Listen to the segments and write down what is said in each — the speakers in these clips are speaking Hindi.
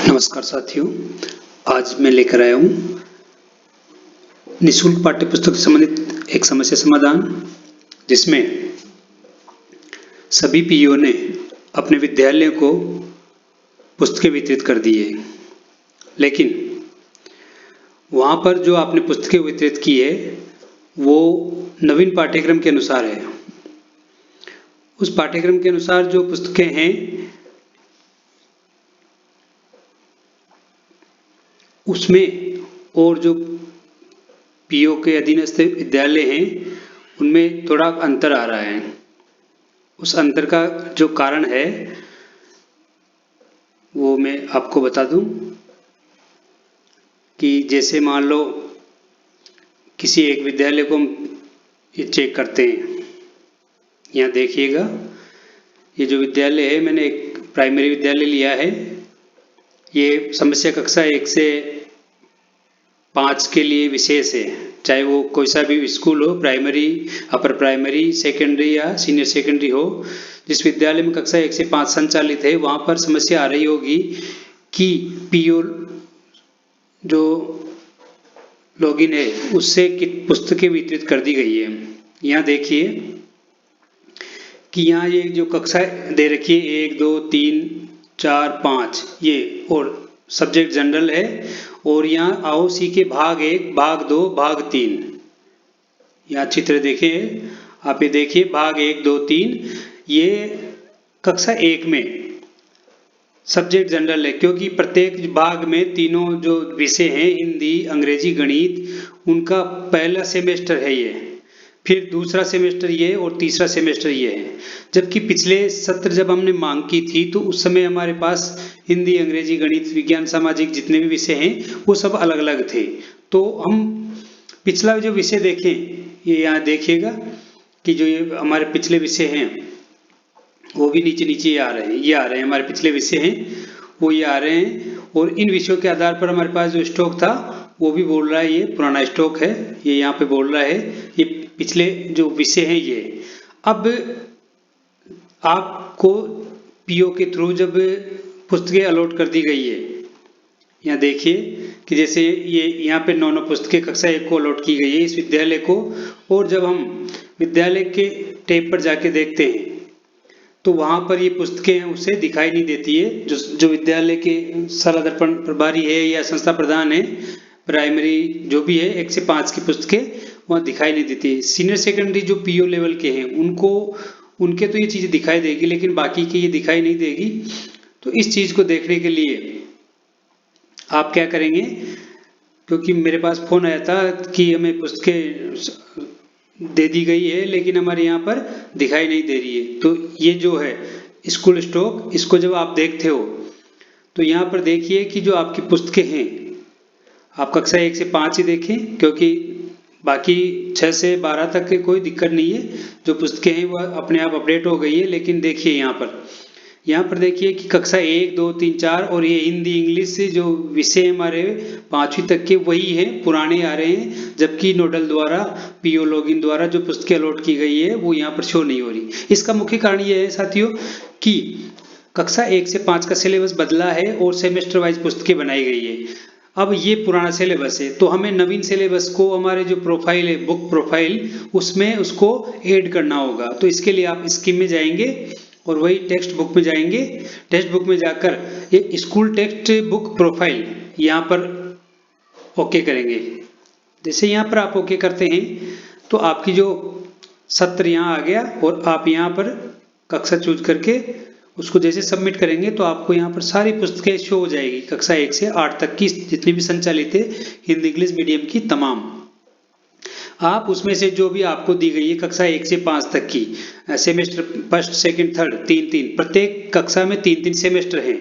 नमस्कार साथियों, आज मैं लेकर आया हूँ निःशुल्क पाठ्यपुस्तक से संबंधित एक समस्या समाधान, जिसमें सभी पीईओ ने अपने विद्यालय को पुस्तकें वितरित कर दी है, लेकिन वहाँ पर जो आपने पुस्तकें वितरित की है वो नवीन पाठ्यक्रम के अनुसार है। उस पाठ्यक्रम के अनुसार जो पुस्तकें हैं उसमें और जो पीओ के अधीनस्थ विद्यालय हैं उनमें थोड़ा अंतर आ रहा है। उस अंतर का जो कारण है वो मैं आपको बता दूं कि जैसे मान लो किसी एक विद्यालय को हम ये चेक करते हैं। यहाँ देखिएगा, ये जो विद्यालय है मैंने एक प्राइमरी विद्यालय लिया है। ये समस्या कक्षा 1 से 5 के लिए विशेष है, चाहे वो कोई सा भी स्कूल हो, प्राइमरी, अपर प्राइमरी, सेकेंडरी या सीनियर सेकेंडरी हो। जिस विद्यालय में कक्षा 1 से 5 संचालित है वहाँ पर समस्या आ रही होगी कि पीओ जो लॉगिन है उससे पुस्तकें वितरित कर दी गई है। यहाँ देखिए कि यहाँ ये जो कक्षा दे रखी है 1, 2, 3, 4, 5 ये, और सब्जेक्ट जनरल है। और यहाँ आओ सी के भाग 1, भाग 2, भाग 3, यहाँ चित्र देखें आप, ये देखिए भाग 1, 2, 3 ये कक्षा 1 में सब्जेक्ट जनरल है, क्योंकि प्रत्येक भाग में तीनों जो विषय हैं हिंदी, अंग्रेजी, गणित, उनका पहला सेमेस्टर है ये, फिर दूसरा सेमेस्टर ये और तीसरा सेमेस्टर ये है। जबकि पिछले सत्र जब हमने मांग की थी तो उस समय हमारे पास हिंदी, अंग्रेजी, गणित, विज्ञान, सामाजिक जितने भी विषय हैं वो सब अलग अलग थे। तो हम पिछला जो विषय देखें, ये यहाँ देखिएगा कि जो ये हमारे पिछले विषय हैं वो भी नीचे नीचे आ रहे हैं, ये आ रहे हैं हमारे पिछले विषय हैं वो ये आ रहे हैं। और इन विषयों के आधार पर हमारे पास जो स्टॉक था वो भी बोल रहा है ये पुराना स्टॉक है, ये यहाँ पे बोल रहा है ये पिछले जो विषय हैं ये। अब आपको पीओ के थ्रू जब पुस्तकें अलॉट कर दी गई है, यहाँ देखिए कि जैसे ये यहाँ पे 9 पुस्तकें कक्षा 1 को अलॉट की गई है इस विद्यालय को। और जब हम विद्यालय के टैब पर जाके देखते हैं तो वहाँ पर ये पुस्तकें उसे दिखाई नहीं देती है। जो विद्यालय के शाला दर्पण प्रभारी है या संस्था प्रधान है, प्राइमरी जो भी है 1 से 5 की पुस्तकें वहाँ दिखाई नहीं देती है। सीनियर सेकेंडरी जो पीओ लेवल के हैं उनके तो ये चीज़ें दिखाई देगी, लेकिन बाकी की ये दिखाई नहीं देगी। तो इस चीज़ को देखने के लिए आप क्या करेंगे, क्योंकि मेरे पास फ़ोन आया था कि हमें पुस्तकें दे दी गई है लेकिन हमारे यहाँ पर दिखाई नहीं दे रही है। तो ये जो है स्कूल स्टॉक, इसको जब आप देखते हो तो यहाँ पर देखिए कि जो आपकी पुस्तकें हैं आप कक्षा 1 से 5 ही देखें, क्योंकि बाकी 6 से 12 तक के कोई दिक्कत नहीं है। जो पुस्तकें हैं वह अपने आप अपडेट हो गई है। लेकिन देखिए यहाँ पर देखिए कि कक्षा 1, 2, 3, 4 और ये हिंदी, इंग्लिश से जो विषय हमारे 5वीं तक के वही हैं, पुराने आ रहे हैं। जबकि नोडल द्वारा, पीओ लॉगिन द्वारा जो पुस्तकें अलॉट की गई है वो यहाँ पर शो नहीं हो रही। इसका मुख्य कारण ये है साथियों कि कक्षा 1 से 5 का सिलेबस बदला है और सेमेस्टर वाइज पुस्तकें बनाई गई है। अब ये पुराना सिलेबस है तो हमें नवीन सिलेबस को हमारे जो प्रोफाइल है, बुक प्रोफाइल, उसमें उसको ऐड करना होगा। तो इसके लिए आप स्कीम में जाएंगे और वही टेक्स्ट बुक में जाएंगे। टेक्स्ट बुक में जाकर ये स्कूल टेक्स्ट बुक प्रोफाइल यहाँ पर ओके करेंगे। जैसे यहाँ पर आप ओके करते हैं तो आपकी जो सत्र यहाँ आ गया और आप यहाँ पर कक्षा चूज करके उसको जैसे सबमिट करेंगे तो आपको यहाँ पर सारी पुस्तकें शो हो जाएगी, कक्षा 1 से 8 तक की जितनी भी संचालित है हिंदी इंग्लिश मीडियम की तमाम। आप उसमें से जो भी आपको दी गई है कक्षा 1 से 5 तक की सेमेस्टर, फर्स्ट, सेकंड, थर्ड, 3-3, प्रत्येक कक्षा में 3-3 सेमेस्टर हैं।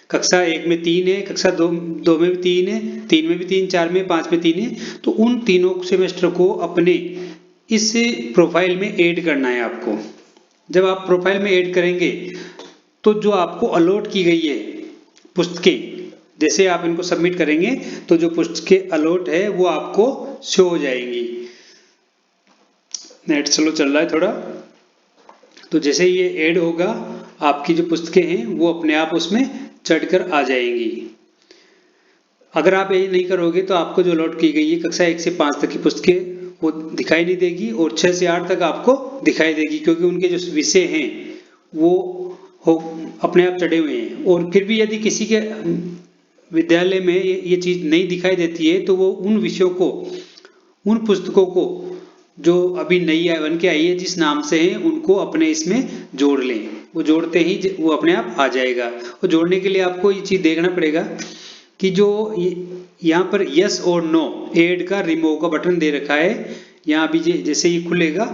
कक्षा 1 में 3 है, कक्षा 2 में भी 3 है, 3 में भी 3, 4 में, 5 में 3 है। तो उन तीनों सेमेस्टर को अपने इस प्रोफाइल में ऐड करना है आपको। जब आप प्रोफाइल में ऐड करेंगे तो जो आपको अलॉट की गई है पुस्तकें, जैसे आप इनको सबमिट करेंगे तो जो पुस्तकें अलॉट है वो आपको शो हो जाएंगी। नेट स्लो चल रहा है थोड़ा। तो जैसे ये ऐड होगा आपकी जो पुस्तकें हैं वो अपने आप उसमें चढ़कर आ जाएंगी। अगर आप ये नहीं करोगे तो आपको जो अलॉट की गई है कक्षा 1 से 5 तक की पुस्तकें वो दिखाई नहीं देगी और 6 से 8 तक आपको दिखाई देगी, क्योंकि उनके जो विषय हैं वो अपने आप चढ़े हुए हैं। और फिर भी यदि किसी के विद्यालय में ये चीज़ नहीं दिखाई देती है तो वो उन विषयों को, उन पुस्तकों को जो अभी नई बन के आई है जिस नाम से है उनको अपने इसमें जोड़ लें। वो जोड़ते ही वो अपने आप आ जाएगा। वो जोड़ने के लिए आपको ये चीज़ देखना पड़ेगा कि जो यहाँ पर यस और नो ऐड का रिमूव का बटन दे रखा है। यहाँ अभी जैसे ये खुलेगा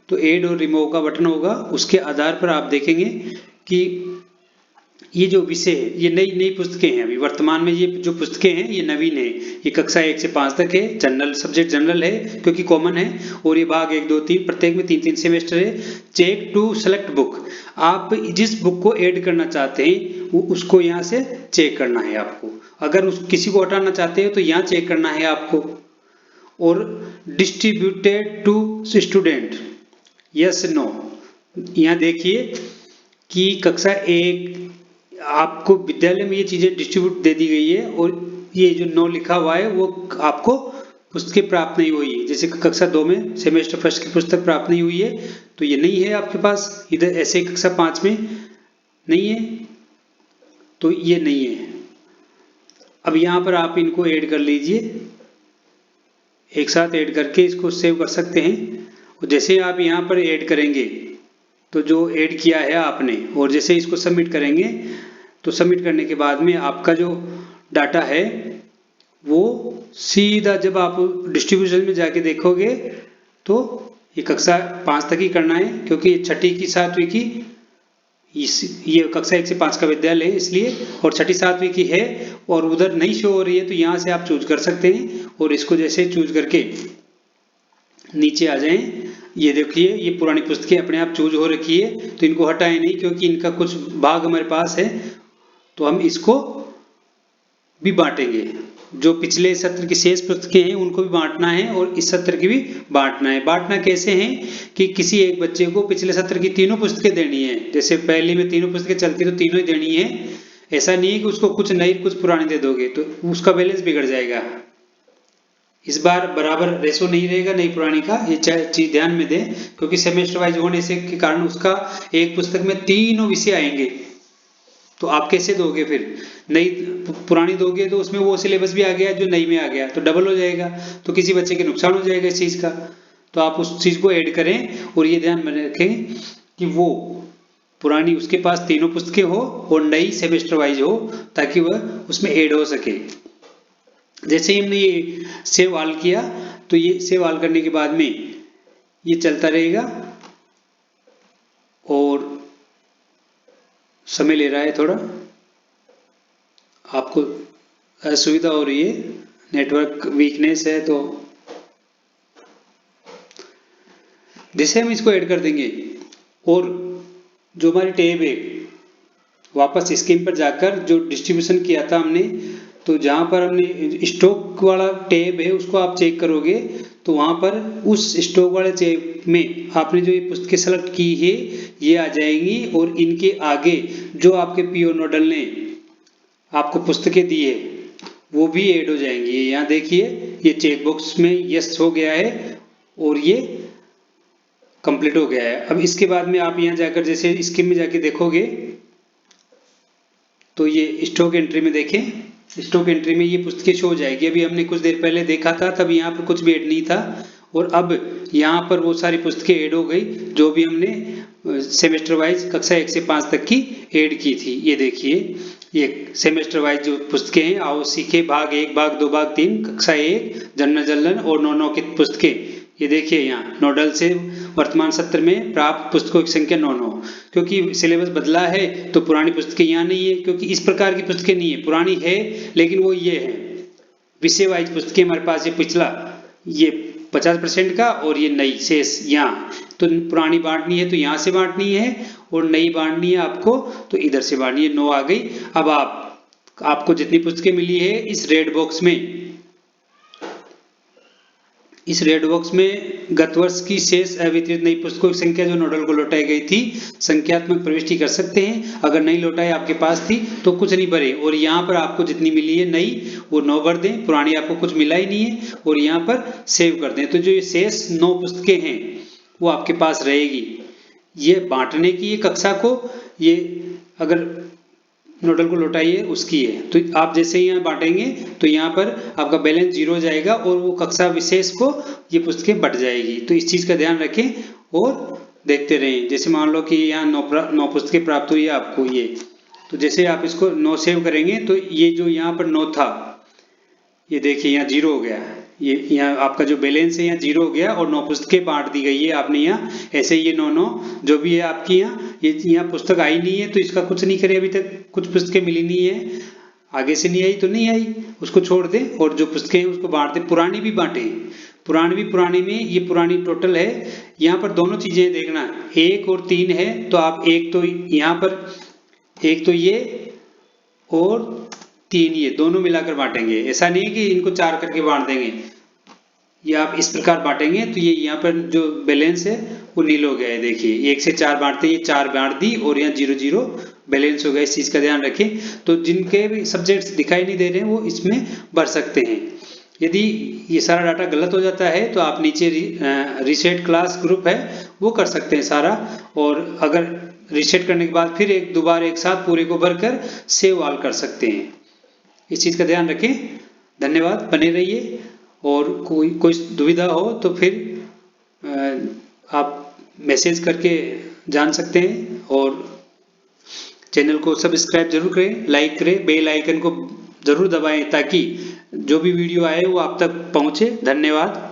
तो ऐड और रिमूव का बटन होगा। उसके आधार पर आप देखेंगे कि ये जो विषय है ये नई पुस्तकें हैं। अभी वर्तमान में ये जो पुस्तकें हैं ये नवीन है। ये कक्षा 1 से 5 तक है। जनरल सब्जेक्ट जनरल है क्योंकि कॉमन है। और ये भाग 1, 2, 3 प्रत्येक में 3-3 सेमेस्टर है। चेक टू सेलेक्ट बुक, आप जिस बुक को ऐड करना चाहते हैं वो उसको यहाँ से चेक करना है आपको। अगर किसी को हटाना चाहते हो तो यहाँ चेक करना है आपको। और distributed to student, yes no. यहाँ देखिए कि कक्षा 1 आपको विद्यालय में ये चीजें डिस्ट्रीब्यूट दे दी गई है और ये जो नो लिखा हुआ है वो आपको पुस्तकें प्राप्त नहीं हुई है। जैसे कक्षा 2 में सेमेस्टर फर्स्ट की पुस्तक प्राप्त नहीं हुई है तो ये नहीं है आपके पास। इधर ऐसे कक्षा 5 में नहीं है तो ये नहीं है। अब यहाँ पर आप इनको ऐड कर लीजिए, एक साथ ऐड करके इसको सेव कर सकते हैं। और जैसे आप यहाँ पर ऐड करेंगे तो जो ऐड किया है आपने और जैसे इसको सबमिट करेंगे तो सबमिट करने के बाद में आपका जो डाटा है वो सीधा जब आप डिस्ट्रीब्यूशन में जाके देखोगे तो ये कक्षा 5 तक ही करना है, क्योंकि 6ठी की 7वीं की ये कक्षा 1 से 5 का विद्यालय है इसलिए, और 6ठी 7वीं की है और उधर नहीं शो हो रही है तो यहाँ से आप चूज कर सकते हैं। और इसको जैसे चूज करके नीचे आ जाएं, ये देखिए ये पुरानी पुस्तकें अपने आप चूज हो रखी है तो इनको हटाएं नहीं क्योंकि इनका कुछ भाग हमारे पास है। तो हम इसको भी बांटेंगे। जो पिछले सत्र की शेष पुस्तकें हैं उनको भी बांटना है और इस सत्र की भी बांटना है। बांटना कैसे है कि किसी एक बच्चे को पिछले सत्र की तीनों पुस्तकें देनी है। जैसे पहली में तीनों पुस्तकें चलती तो तीनों ही देनी है। ऐसा नहीं है कि उसको कुछ नई कुछ पुरानी दे दोगे तो उसका बैलेंस बिगड़ जाएगा। इस बार बराबर रेशो नहीं रहेगा नई पुरानी का, ये चीज ध्यान में दें, क्योंकि सेमेस्टर वाइज होने से के कारण उसका एक पुस्तक में तीनों विषय आएंगे। तो आप कैसे दोगे फिर? नई पुरानी दोगे तो उसमें वो सिलेबस भी आ गया जो नई में आ गया तो डबल हो जाएगा, तो किसी बच्चे के नुकसान हो जाएगा इस चीज का। तो आप उस चीज को ऐड करें और ये ध्यान में रखें कि वो पुरानी उसके पास तीनों पुस्तकें हो और नई सेमेस्टर वाइज हो ताकि वह उसमें ऐड हो सके। जैसे ही हमने ये सेव ऑल किया तो ये सेव ऑल करने के बाद में ये चलता रहेगा और समय ले रहा है, थोड़ा आपको असुविधा हो रही है, नेटवर्क वीकनेस है। तो जैसे हम इसको ऐड कर देंगे और जो हमारी टैब है वापस स्क्रीन पर जाकर जो डिस्ट्रीब्यूशन किया था हमने, तो जहां पर हमने स्टॉक वाला टैब है उसको आप चेक करोगे तो वहां पर उस स्टॉक वाले टैब में आपने जो ये पुस्तकें सेलेक्ट की है ये आ जाएंगी और इनके आगे जो आपके पीओ नोडल ने आपको पुस्तकें दी है वो भी ऐड हो जाएंगी। यहाँ देखिए ये चेकबॉक्स में यस हो गया है और ये कंप्लीट हो गया है। अब इसके बाद में आप यहाँ जाकर जैसे स्कीम में जाके देखोगे तो ये स्टॉक एंट्री में देखें, स्टॉक एंट्री में ये पुस्तकें शो हो जाएगी। अभी हमने कुछ देर पहले देखा था तब यहाँ पर कुछ भी ऐड नहीं था और अब यहाँ पर वो सारी पुस्तकें ऐड हो गई जो भी हमने सेमेस्टर वाइज कक्षा 1 से 5 तक की ऐड की थी। ये देखिए ये सेमेस्टर वाइज जो पुस्तकें हैं, आओ सीखे भाग 1, भाग 2, भाग 3, कक्षा 1 जनरल और नॉन की पुस्तकें। ये देखिए यहाँ नोडल से वर्तमान सत्र में प्राप्त पुस्तकों की संख्या 9, क्योंकि सिलेबस बदला है तो पुरानी पुस्तकें यहाँ नहीं है, क्योंकि इस प्रकार की पुस्तकें नहीं है, पुरानी है लेकिन वो ये है विषय वाइज पुस्तकें हमारे पास। ये पिछला ये 50% का और ये नई शेष यहाँ। तो पुरानी बांटनी है तो यहाँ से बांटनी है और नई बांटनी है आपको तो इधर से बांटनी है। 9 आ गई। अब आपको जितनी पुस्तकें मिली है इस रेड बॉक्स में इस रेड बॉक्स में गत वर्ष की शेष अवितरित नई पुस्तकों की संख्या जो नोडल को लौटाई गई थी संख्यात्मक प्रविष्टि कर सकते हैं। अगर नहीं लौटाई आपके पास थी तो कुछ नहीं भरे और यहाँ पर आपको जितनी मिली है नई वो 9 भर दें, पुरानी आपको कुछ मिला ही नहीं है और यहाँ पर सेव कर दें। तो जो ये शेष 9 पुस्तकें हैं वो आपके पास रहेगी। ये बांटने की ये कक्षा को, ये अगर नोडल को लौटाइए उसकी है। तो आप जैसे ही यहाँ बांटेंगे तो यहाँ पर आपका बैलेंस 0 हो जाएगा और वो कक्षा विशेष को ये पुस्तकें बट जाएगी। तो इस चीज़ का ध्यान रखें और देखते रहें। जैसे मान लो कि यहाँ 9 पुस्तकें प्राप्त हुई है आपको ये, तो जैसे आप इसको 9 सेव करेंगे तो ये जो यहाँ पर 9 था ये देखिए यहाँ 0 हो गया। ये यहाँ आपका जो बैलेंस है यहाँ 0 हो गया और 9 पुस्तकें बांट दी गई है आपने यहाँ। ऐसे ये 9 जो भी है आपकी यहाँ, ये यहाँ पुस्तक आई नहीं है तो इसका कुछ नहीं करे, अभी तक कुछ पुस्तकें मिली नहीं है, आगे से नहीं आई तो नहीं आई, उसको छोड़ दें और जो पुस्तकें हैं उसको बांट दें। पुरानी भी बांटें, पुरानी में ये पुरानी टोटल है। यहाँ पर दोनों चीजें देखना, 1 और 3 है तो आप एक तो यहाँ पर, एक तो ये और 3 ये दोनों मिलाकर बांटेंगे। ऐसा नहीं है कि इनको 4 करके बांट देंगे, ये आप इस प्रकार बांटेंगे तो ये यहाँ पर जो बैलेंस है वो नील हो गया है। देखिए 1 से 4 बांटते ये 4 बांट दी और यहाँ 0 0 बैलेंस हो गया। इस चीज का ध्यान रखें। तो जिनके भी सब्जेक्ट्स दिखाई नहीं दे रहे हैं वो इसमें भर सकते हैं। यदि ये सारा डाटा गलत हो जाता है तो आप नीचे रीसेट क्लास ग्रुप है वो कर सकते हैं सारा, और अगर रीसेट करने के बाद फिर दोबारा एक साथ पूरे को भरकर सेव ऑल कर सकते हैं। इस चीज़ का ध्यान रखें। धन्यवाद, बने रहिए और कोई दुविधा हो तो फिर आप मैसेज करके जान सकते हैं और चैनल को सब्सक्राइब जरूर करें, लाइक करें, बेल आइकन को जरूर दबाएं ताकि जो भी वीडियो आए वो आप तक पहुंचे। धन्यवाद।